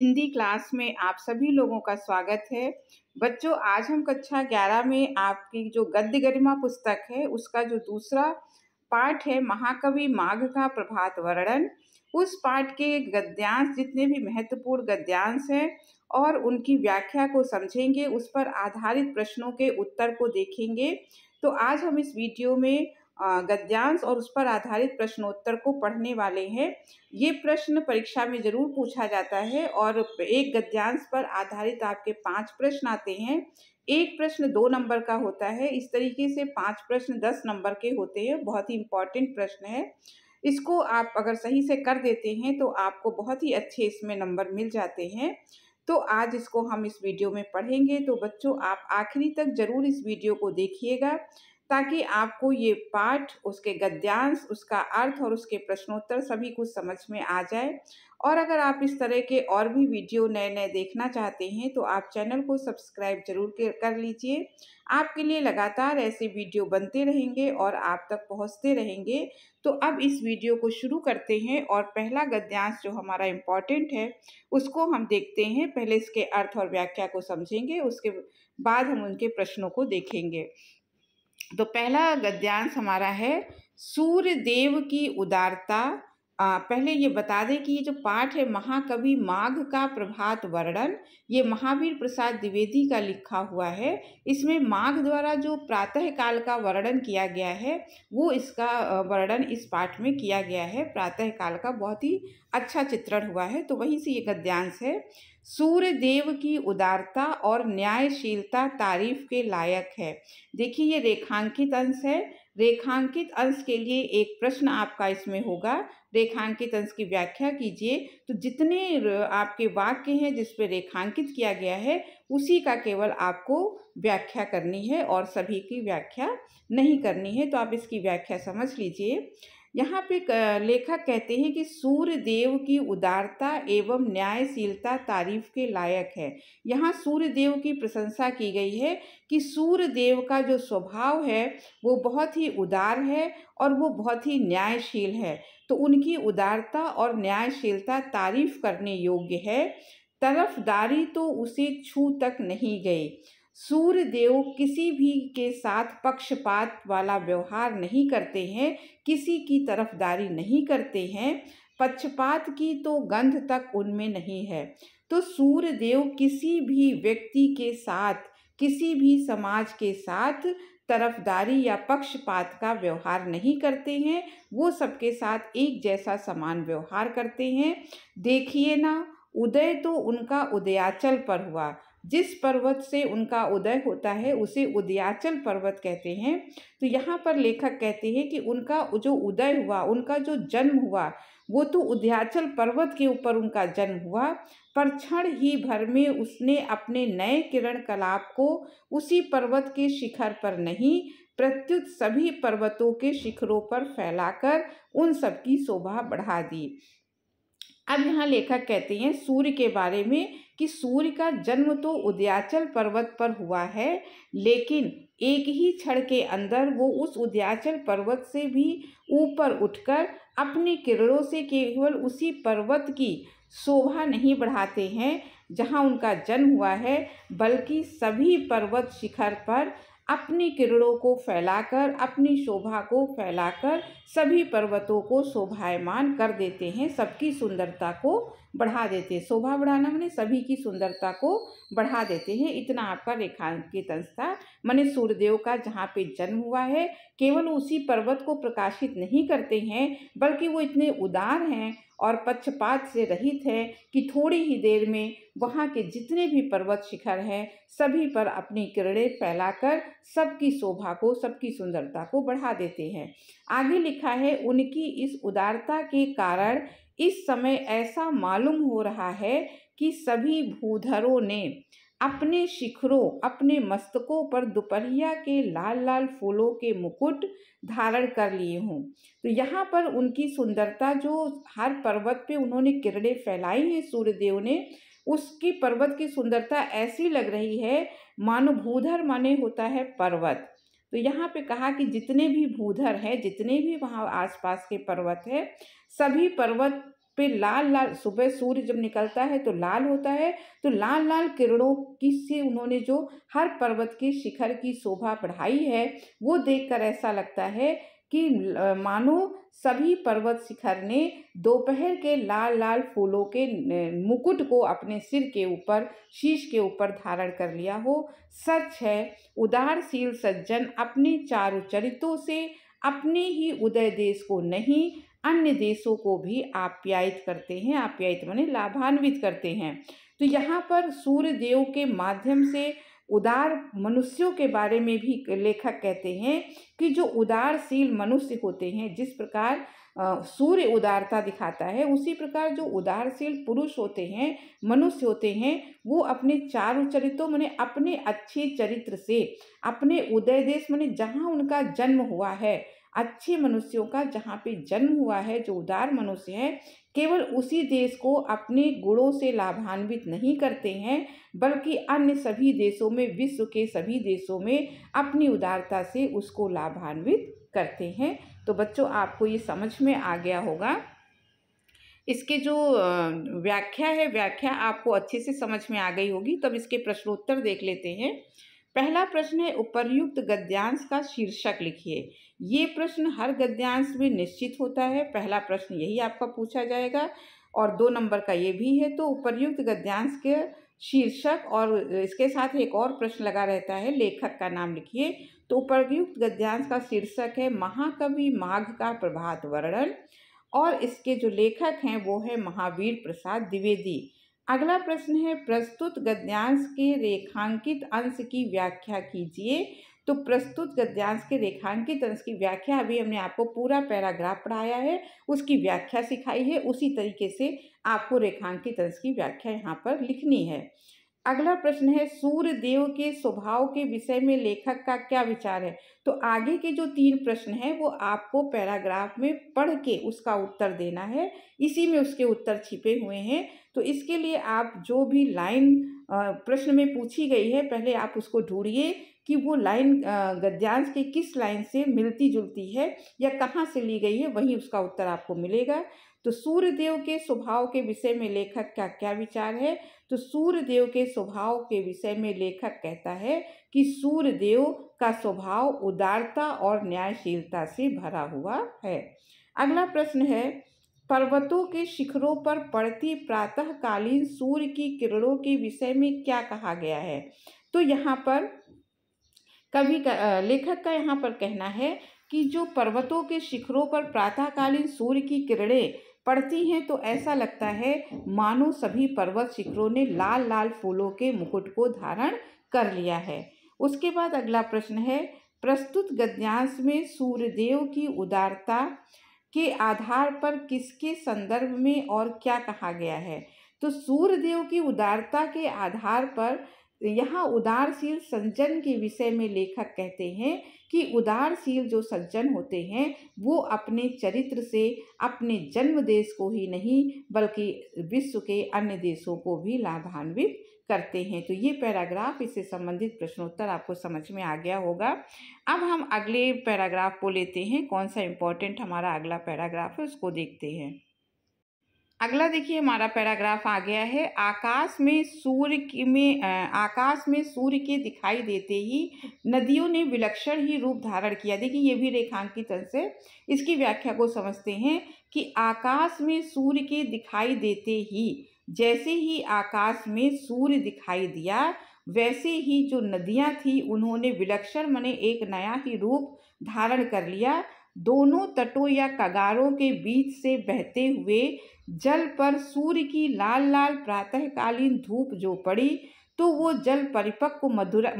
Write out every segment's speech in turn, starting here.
Hindi class में आप सभी लोगों का स्वागत है। बच्चों, आज हम कक्षा 11 में आपकी जो गद्य गरिमा पुस्तक है उसका जो दूसरा पाठ है महाकवि माघ का प्रभात वर्णन, उस पाठ के गद्यांश जितने भी महत्वपूर्ण गद्यांश हैं और उनकी व्याख्या को समझेंगे, उस पर आधारित प्रश्नों के उत्तर को देखेंगे। तो आज हम इस वीडियो में गद्यांश और उस पर आधारित प्रश्नोत्तर को पढ़ने वाले हैं। ये प्रश्न परीक्षा में ज़रूर पूछा जाता है और एक गद्यांश पर आधारित आपके 5 प्रश्न आते हैं। एक प्रश्न 2 नंबर का होता है। इस तरीके से 5 प्रश्न 10 नंबर के होते हैं। बहुत ही इम्पोर्टेंट प्रश्न है। इसको आप अगर सही से कर देते हैं तो आपको बहुत ही अच्छे इसमें नंबर मिल जाते हैं। तो आज इसको हम इस वीडियो में पढ़ेंगे। तो बच्चों, आप आखिरी तक ज़रूर इस वीडियो को देखिएगा ताकि आपको ये पाठ, उसके गद्यांश, उसका अर्थ और उसके प्रश्नोत्तर सभी कुछ समझ में आ जाए। और अगर आप इस तरह के और भी वीडियो नए-नए देखना चाहते हैं तो आप चैनल को सब्सक्राइब ज़रूर कर लीजिए। आपके लिए लगातार ऐसे वीडियो बनते रहेंगे और आप तक पहुंचते रहेंगे। तो अब इस वीडियो को शुरू करते हैं और पहला गद्यांश जो हमारा इम्पोर्टेंट है उसको हम देखते हैं। पहले इसके अर्थ और व्याख्या को समझेंगे, उसके बाद हम उनके प्रश्नों को देखेंगे। तो पहला गद्यांश हमारा है सूर्य देव की उदारता। पहले ये बता दें कि ये जो पाठ है महाकवि माघ का प्रभात वर्णन, ये महावीर प्रसाद द्विवेदी का लिखा हुआ है। इसमें माघ द्वारा जो प्रातः काल का वर्णन किया गया है वो इसका वर्णन इस पाठ में किया गया है। प्रातः काल का बहुत ही अच्छा चित्रण हुआ है। तो वहीं से ये गद्यांश है। सूर्य देव की उदारता और न्यायशीलता तारीफ के लायक है। देखिए, ये रेखांकित अंश है। रेखांकित अंश के लिए एक प्रश्न आपका इसमें होगा। रेखांकित अंश की व्याख्या कीजिए। तो जितने आपके वाक्य हैं जिस पे रेखांकित किया गया है उसी का केवल आपको व्याख्या करनी है और सभी की व्याख्या नहीं करनी है। तो आप इसकी व्याख्या समझ लीजिए। यहाँ पे लेखक कहते हैं कि सूर्य देव की उदारता एवं न्यायशीलता तारीफ के लायक है। यहाँ सूर्य देव की प्रशंसा की गई है कि सूर्य देव का जो स्वभाव है वो बहुत ही उदार है और वो बहुत ही न्यायशील है। तो उनकी उदारता और न्यायशीलता तारीफ करने योग्य है। तरफदारी तो उसे छू तक नहीं गई। सूर्य देव किसी भी के साथ पक्षपात वाला व्यवहार नहीं करते हैं, किसी की तरफदारी नहीं करते हैं। पक्षपात की तो गंध तक उनमें नहीं है। तो सूर्य देव किसी भी व्यक्ति के साथ, किसी भी समाज के साथ तरफदारी या पक्षपात का व्यवहार नहीं करते हैं। वो सबके साथ एक जैसा समान व्यवहार करते हैं। देखिए ना, उदय तो उनका उदयाचल पर हुआ। जिस पर्वत से उनका उदय होता है उसे उदयाचल पर्वत कहते हैं। तो यहाँ पर लेखक कहते हैं कि उनका जो उदय हुआ, उनका जो जन्म हुआ, वो तो उदयाचल पर्वत के ऊपर उनका जन्म हुआ। पर क्षण ही भर में उसने अपने नए किरण कलाप को उसी पर्वत के शिखर पर नहीं, प्रत्युत सभी पर्वतों के शिखरों पर फैलाकर उन सब की शोभा बढ़ा दी। अब यहाँ लेखक कहते हैं सूर्य के बारे में कि सूर्य का जन्म तो उदयाचल पर्वत पर हुआ है, लेकिन एक ही क्षण के अंदर वो उस उदयाचल पर्वत से भी ऊपर उठकर अपनी किरणों से केवल उसी पर्वत की शोभा नहीं बढ़ाते हैं जहाँ उनका जन्म हुआ है, बल्कि सभी पर्वत शिखर पर अपनी किरणों को फैलाकर, अपनी शोभा को फैलाकर सभी पर्वतों को शोभायमान कर देते हैं, सबकी सुंदरता को बढ़ा देते हैं। शोभा बढ़ाना माने सभी की सुंदरता को बढ़ा देते हैं। इतना आपका रेखांकित अंश था। माने सूर्यदेव का जहाँ पे जन्म हुआ है केवल उसी पर्वत को प्रकाशित नहीं करते हैं, बल्कि वो इतने उदार हैं और पक्षपात से रहित है कि थोड़ी ही देर में वहाँ के जितने भी पर्वत शिखर हैं सभी पर अपनी किरणें फैलाकर सबकी शोभा को, सबकी सुंदरता को बढ़ा देते हैं। आगे लिखा है, उनकी इस उदारता के कारण इस समय ऐसा मालूम हो रहा है कि सभी भूधरों ने अपने शिखरों, अपने मस्तकों पर दोपहिया के लाल लाल फूलों के मुकुट धारण कर लिए हों। तो यहाँ पर उनकी सुंदरता, जो हर पर्वत पे उन्होंने किरणें फैलाई हैं सूर्यदेव ने, उसकी पर्वत की सुंदरता ऐसी लग रही है मानो भूधर माने होता है पर्वत। तो यहाँ पे कहा कि जितने भी भूधर हैं, जितने भी वहाँ आसपास के पर्वत हैं, सभी पर्वत पे लाल लाल, सुबह सूर्य जब निकलता है तो लाल होता है, तो लाल लाल किरणों की से उन्होंने जो हर पर्वत के शिखर की शोभा बढ़ाई है, वो देखकर ऐसा लगता है कि मानो सभी पर्वत शिखर ने दोपहर के लाल लाल फूलों के मुकुट को अपने सिर के ऊपर, शीश के ऊपर धारण कर लिया हो। सच है, उदारशील सज्जन अपने चारु चरित्रों से अपने ही उदय देश को नहीं, अन्य देशों को भी आप्यायित करते हैं। आप्यायित माने लाभान्वित करते हैं। तो यहाँ पर सूर्य देव के माध्यम से उदार मनुष्यों के बारे में भी लेखक कहते हैं कि जो उदारशील मनुष्य होते हैं, जिस प्रकार सूर्य उदारता दिखाता है, उसी प्रकार जो उदारशील पुरुष होते हैं, मनुष्य होते हैं, वो अपने चारु चरित्रों माने अपने अच्छे चरित्र से, अपने उदय देश माने जहाँ उनका जन्म हुआ है, अच्छे मनुष्यों का जहाँ पे जन्म हुआ है, जो उदार मनुष्य हैं, केवल उसी देश को अपने गुणों से लाभान्वित नहीं करते हैं, बल्कि अन्य सभी देशों में, विश्व के सभी देशों में अपनी उदारता से उसको लाभान्वित करते हैं। तो बच्चों, आपको ये समझ में आ गया होगा। इसके जो व्याख्या है, व्याख्या आपको अच्छे से समझ में आ गई होगी। तब इसके प्रश्नोत्तर देख लेते हैं। पहला प्रश्न है, उपर्युक्त गद्यांश का शीर्षक लिखिए। ये प्रश्न हर गद्यांश में निश्चित होता है, पहला प्रश्न यही आपका पूछा जाएगा और 2 नंबर का ये भी है। तो उपर्युक्त गद्यांश के शीर्षक और इसके साथ एक और प्रश्न लगा रहता है, लेखक का नाम लिखिए। तो उपर्युक्त गद्यांश का शीर्षक है महाकवि माघ का प्रभात वर्णन और इसके जो लेखक हैं वो है महावीर प्रसाद द्विवेदी। अगला प्रश्न है, प्रस्तुत गद्यांश के रेखांकित अंश की व्याख्या कीजिए। तो प्रस्तुत गद्यांश के रेखांकित अंश की व्याख्या, अभी हमने आपको पूरा पैराग्राफ पढ़ाया है, उसकी व्याख्या सिखाई है, उसी तरीके से आपको रेखांकित अंश की व्याख्या यहाँ पर लिखनी है। अगला प्रश्न है, सूर्य देव के स्वभाव के विषय में लेखक का क्या विचार है। तो आगे के जो 3 प्रश्न हैं वो आपको पैराग्राफ में पढ़ के उसका उत्तर देना है, इसी में उसके उत्तर छिपे हुए हैं। तो इसके लिए आप जो भी लाइन प्रश्न में पूछी गई है, पहले आप उसको ढूंढिए कि वो लाइन गद्यांश के किस लाइन से मिलती जुलती है या कहाँ से ली गई है, वहीं उसका उत्तर आपको मिलेगा। तो सूर्यदेव के स्वभाव के विषय में लेखक का क्या विचार है। तो सूर्यदेव के स्वभाव के विषय में लेखक कहता है कि सूर्यदेव का स्वभाव उदारता और न्यायशीलता से भरा हुआ है। अगला प्रश्न है, पर्वतों के शिखरों पर पड़ती प्रातःकालीन सूर्य की किरणों के विषय में क्या कहा गया है। तो यहाँ पर लेखक का यहाँ पर कहना है कि जो पर्वतों के शिखरों पर प्रातःकालीन सूर्य की किरणें पड़ती हैं तो ऐसा लगता है मानो सभी पर्वत शिखरों ने लाल लाल फूलों के मुकुट को धारण कर लिया है। उसके बाद अगला प्रश्न है, प्रस्तुत गद्यांश में सूर्यदेव की उदारता के आधार पर किसके संदर्भ में और क्या कहा गया है। तो सूर्यदेव की उदारता के आधार पर यहाँ उदारशील सज्जन के विषय में लेखक कहते हैं कि उदारशील जो सज्जन होते हैं वो अपने चरित्र से अपने जन्म देश को ही नहीं बल्कि विश्व के अन्य देशों को भी लाभान्वित करते हैं। तो ये पैराग्राफ, इससे संबंधित प्रश्नोत्तर आपको समझ में आ गया होगा। अब हम अगले पैराग्राफ को लेते हैं, कौन सा इम्पोर्टेंट हमारा अगला पैराग्राफ है उसको देखते हैं। अगला देखिए हमारा पैराग्राफ आ गया है, आकाश में सूर्य के दिखाई देते ही नदियों ने विलक्षण ही रूप धारण किया। देखिए ये भी रेखांकित अंश है, इसकी व्याख्या को समझते हैं कि आकाश में सूर्य के दिखाई देते ही, जैसे ही आकाश में सूर्य दिखाई दिया वैसे ही जो नदियां थी उन्होंने विलक्षण माने एक नया ही रूप धारण कर लिया। दोनों तटों या कगारों के बीच से बहते हुए जल पर सूर्य की लाल लाल प्रातःकालीन धूप जो पड़ी तो वो जल परिपक्व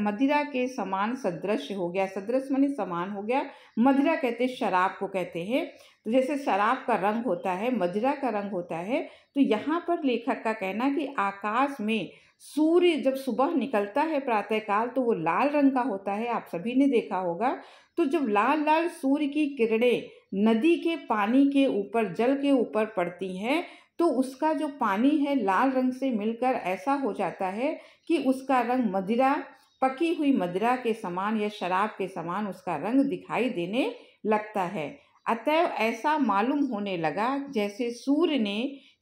मदिरा के समान सदृश हो गया। सदृश माने समान हो गया। मदिरा कहते शराब को कहते हैं। तो जैसे शराब का रंग होता है, मदिरा का रंग होता है, तो यहाँ पर लेखक का कहना कि आकाश में सूर्य जब सुबह निकलता है प्रातःकाल तो वो लाल रंग का होता है, आप सभी ने देखा होगा। तो जब लाल लाल सूर्य की किरणें नदी के पानी के ऊपर, जल के ऊपर पड़ती हैं तो उसका जो पानी है लाल रंग से मिलकर ऐसा हो जाता है कि उसका रंग मदिरा, पकी हुई मदिरा के समान या शराब के समान उसका रंग दिखाई देने लगता है। अतएव ऐसा मालूम होने लगा जैसे सूर्य ने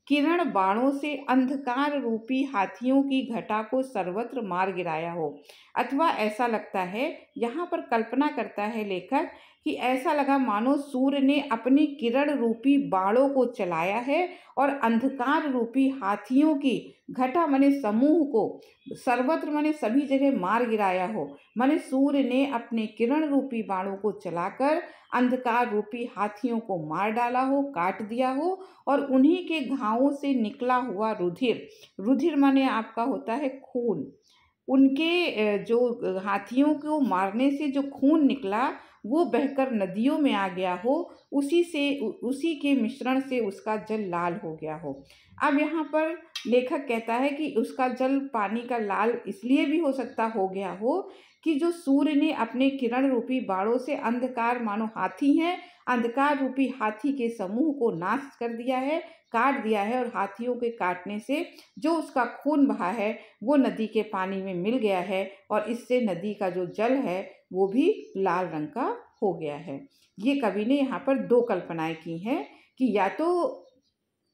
किरण बाणों से अंधकार रूपी हाथियों की घटा को सर्वत्र मार गिराया हो। अथवा ऐसा लगता है, यहाँ पर कल्पना करता है लेखक कि ऐसा लगा मानो सूर्य ने अपनी किरण रूपी बाणों को चलाया है और अंधकार रूपी हाथियों की घटा माने समूह को सर्वत्र माने सभी जगह मार गिराया हो। माने सूर्य ने अपने किरण रूपी बाणों को चलाकर अंधकार रूपी हाथियों को मार डाला हो, काट दिया हो, और उन्हीं के घावों से निकला हुआ रुधिर, रुधिर माने आपका होता है खून, उनके जो हाथियों को मारने से जो खून निकला वो बहकर नदियों में आ गया हो, उसी के मिश्रण से उसका जल लाल हो गया हो। अब यहाँ पर लेखक कहता है कि उसका जल पानी का लाल इसलिए भी हो सकता हो गया हो कि जो सूर्य ने अपने किरण रूपी बाणों से अंधकार मानो हाथी हैं, अंधकार रूपी हाथी के समूह को नाश कर दिया है, काट दिया है, और हाथियों के काटने से जो उसका खून बहा है वो नदी के पानी में मिल गया है, और इससे नदी का जो जल है वो भी लाल रंग का हो गया है। ये कवि ने यहाँ पर दो कल्पनाएं की हैं कि या तो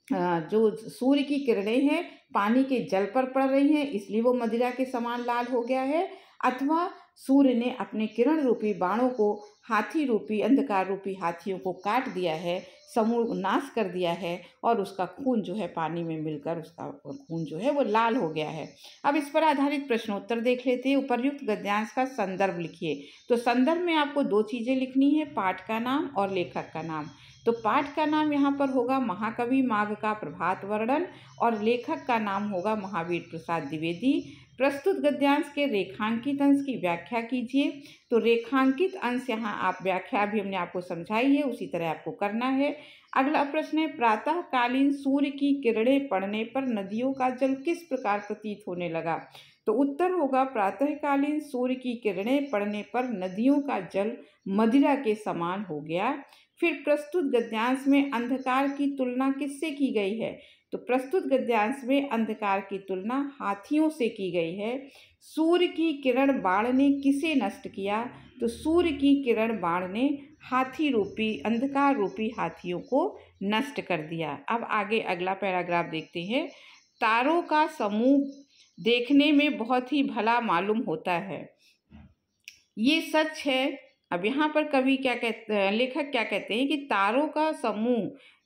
जो सूर्य की किरणें हैं पानी के जल पर पड़ रही हैं इसलिए वो मदिरा के समान लाल हो गया है, अथवा सूर्य ने अपने किरण रूपी बाणों को हाथी रूपी अंधकार रूपी हाथियों को काट दिया है, समूह नाश कर दिया है, और उसका खून जो है पानी में मिलकर उसका खून जो है वो लाल हो गया है। अब इस पर आधारित प्रश्नोत्तर देख लेते हैं। उपर्युक्त गद्यांश का संदर्भ लिखिए। तो संदर्भ में आपको दो चीज़ें लिखनी है, पाठ का नाम और लेखक का नाम। तो पाठ का नाम यहाँ पर होगा महाकवि माघ का प्रभात वर्णन, और लेखक का नाम होगा महावीर प्रसाद द्विवेदी। प्रस्तुत गद्यांश के रेखांकित अंश की व्याख्या कीजिए। तो रेखांकित अंश यहाँ आप व्याख्या भी हमने आपको समझाई है, उसी तरह आपको करना है। अगला प्रश्न है, प्रातःकालीन सूर्य की किरणें पड़ने पर नदियों का जल किस प्रकार प्रतीत होने लगा। तो उत्तर होगा प्रातःकालीन सूर्य की किरणें पड़ने पर नदियों का जल मदिरा के समान हो गया। फिर प्रस्तुत गद्यांश में अंधकार की तुलना किससे की गई है। तो प्रस्तुत गद्यांश में अंधकार की तुलना हाथियों से की गई है। सूर्य की किरण बाण ने किसे नष्ट किया। तो सूर्य की किरण बाण ने हाथी रूपी अंधकार रूपी हाथियों को नष्ट कर दिया। अब आगे अगला पैराग्राफ देखते हैं। तारों का समूह देखने में बहुत ही भला मालूम होता है, ये सच है। अब यहाँ पर कवि क्या कहते हैं, लेखक क्या कहते हैं कि तारों का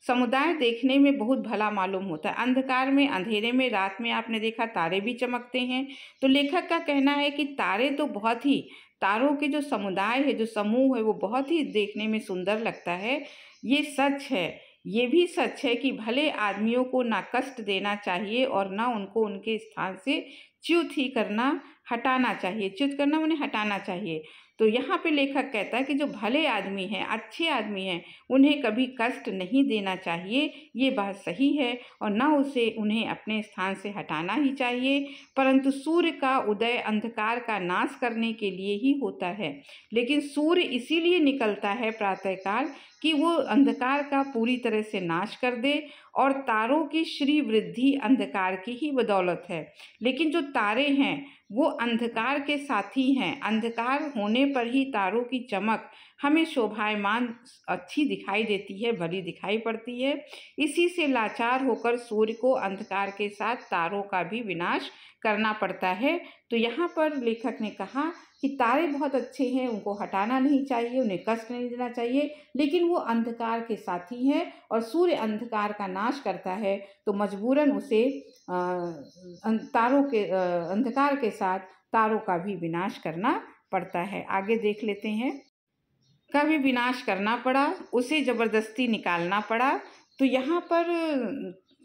समुदाय देखने में बहुत भला मालूम होता है। अंधकार में, अंधेरे में, रात में आपने देखा तारे भी चमकते हैं। तो लेखक का कहना है कि तारे तो बहुत ही, तारों के जो समुदाय है, जो समूह है, वो बहुत ही देखने में सुंदर लगता है। ये सच है। ये भी सच है कि भले आदमियों को ना कष्ट देना चाहिए और ना उनको उनके स्थान से च्युत ही करना, हटाना चाहिए। च्युत करना माने हटाना चाहिए। तो यहाँ पे लेखक कहता है कि जो भले आदमी हैं, अच्छे आदमी हैं, उन्हें कभी कष्ट नहीं देना चाहिए, ये बात सही है, और ना उन्हें अपने स्थान से हटाना ही चाहिए। परंतु सूर्य का उदय अंधकार का नाश करने के लिए ही होता है। लेकिन सूर्य इसीलिए निकलता है प्रातःकाल कि वो अंधकार का पूरी तरह से नाश कर दे, और तारों की श्री वृद्धि अंधकार की ही बदौलत है। लेकिन जो तारे हैं वो अंधकार के साथी हैं। अंधकार होने पर ही तारों की चमक हमें शोभायमान अच्छी दिखाई देती है, भली दिखाई पड़ती है। इसी से लाचार होकर सूर्य को अंधकार के साथ तारों का भी विनाश करना पड़ता है। तो यहाँ पर लेखक ने कहा कि तारे बहुत अच्छे हैं, उनको हटाना नहीं चाहिए, उन्हें कष्ट नहीं देना चाहिए, लेकिन वो अंधकार के साथी हैं, और सूर्य अंधकार का नाश करता है तो मजबूरन उसे अंधकार के साथ तारों का भी विनाश करना पड़ता है। आगे देख लेते हैं। का भी विनाश करना पड़ा, उसे जबरदस्ती निकालना पड़ा। तो यहाँ पर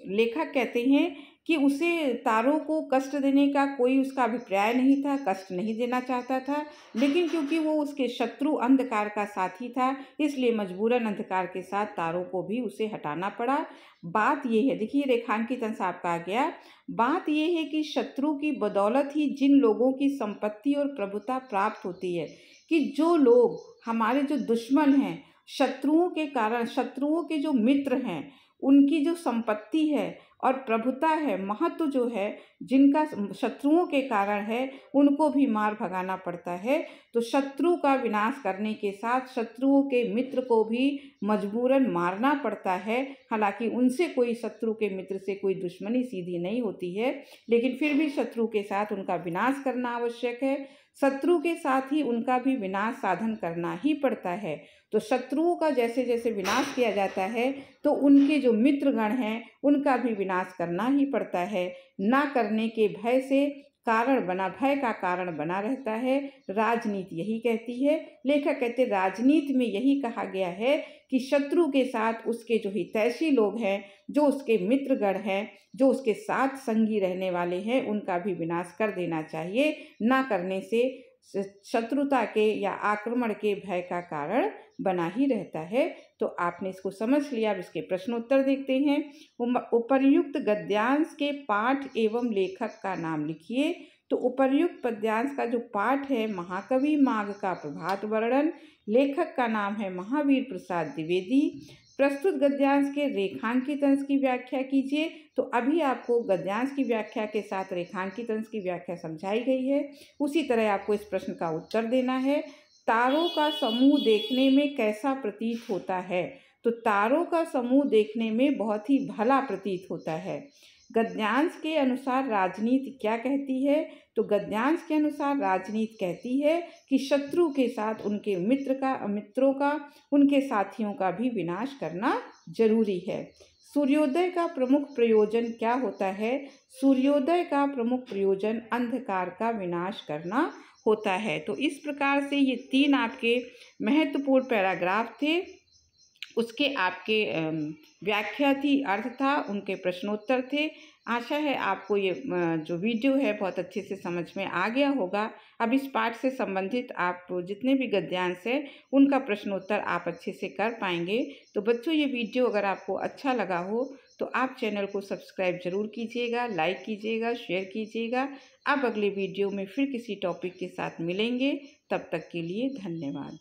लेखक कहते हैं कि उसे तारों को कष्ट देने का कोई उसका अभिप्राय नहीं था, कष्ट नहीं देना चाहता था, लेकिन क्योंकि वो उसके शत्रु अंधकार का साथी था, इसलिए मजबूरन अंधकार के साथ तारों को भी उसे हटाना पड़ा। बात ये है, देखिए रेखांकित अंश आपका आ गया। बात ये है कि शत्रु की बदौलत ही जिन लोगों की संपत्ति और प्रभुता प्राप्त होती है, कि जो लोग हमारे जो दुश्मन हैं, शत्रुओं के कारण, शत्रुओं के जो मित्र हैं, उनकी जो संपत्ति है और प्रभुता है, महत्व जो है, जिनका शत्रुओं के कारण है उनको भी मार भगाना पड़ता है। तो शत्रु का विनाश करने के साथ शत्रुओं के मित्र को भी मजबूरन मारना पड़ता है। हालांकि उनसे कोई, शत्रु के मित्र से कोई दुश्मनी सीधी नहीं होती है, लेकिन फिर भी शत्रु के साथ उनका विनाश करना आवश्यक है। शत्रु के साथ ही उनका भी विनाश साधन करना ही पड़ता है। तो शत्रुओं का जैसे जैसे विनाश किया जाता है तो उनके जो मित्रगण हैं उनका भी विनाश करना ही पड़ता है। ना करने के भय से भय का कारण बना रहता है। राजनीति यही कहती है। लेखक कहते राजनीति में यही कहा गया है कि शत्रु के साथ उसके जो हितैषी लोग हैं, जो उसके मित्रगण हैं, जो उसके साथ संगी रहने वाले हैं, उनका भी विनाश कर देना चाहिए। ना करने से शत्रुता के या आक्रमण के भय का कारण बना ही रहता है। तो आपने इसको समझ लिया। अब इसके प्रश्नोत्तर देखते हैं। उपर्युक्त गद्यांश के पाठ एवं लेखक का नाम लिखिए। तो उपर्युक्त पद्यांश का जो पाठ है महाकवि माघ का प्रभात वर्णन, लेखक का नाम है महावीर प्रसाद द्विवेदी। प्रस्तुत गद्यांश के रेखांकित अंश की व्याख्या कीजिए। तो अभी आपको गद्यांश की व्याख्या के साथ रेखांकित अंश की व्याख्या समझाई गई है। उसी तरह आपको इस प्रश्न का उत्तर देना है। तारों का समूह देखने में कैसा प्रतीत होता है? तो तारों का समूह देखने में बहुत ही भला प्रतीत होता है। गद्यांश के अनुसार राजनीति क्या कहती है? तो गद्यांश के अनुसार राजनीति कहती है कि शत्रु के साथ उनके मित्रों का, उनके साथियों का भी विनाश करना जरूरी है। सूर्योदय का प्रमुख प्रयोजन क्या होता है? सूर्योदय का प्रमुख प्रयोजन अंधकार का विनाश करना होता है। तो इस प्रकार से ये 3 आपके महत्वपूर्ण पैराग्राफ थे। उसके आपके व्याख्या थी, अर्थ था, उनके प्रश्नोत्तर थे। आशा है आपको ये जो वीडियो है बहुत अच्छे से समझ में आ गया होगा। अब इस पाठ से संबंधित आप जितने भी गद्यांश है उनका प्रश्नोत्तर आप अच्छे से कर पाएंगे। तो बच्चों, ये वीडियो अगर आपको अच्छा लगा हो तो आप चैनल को सब्सक्राइब जरूर कीजिएगा, लाइक कीजिएगा, शेयर कीजिएगा। अब अगले वीडियो में फिर किसी टॉपिक के साथ मिलेंगे। तब तक के लिए धन्यवाद।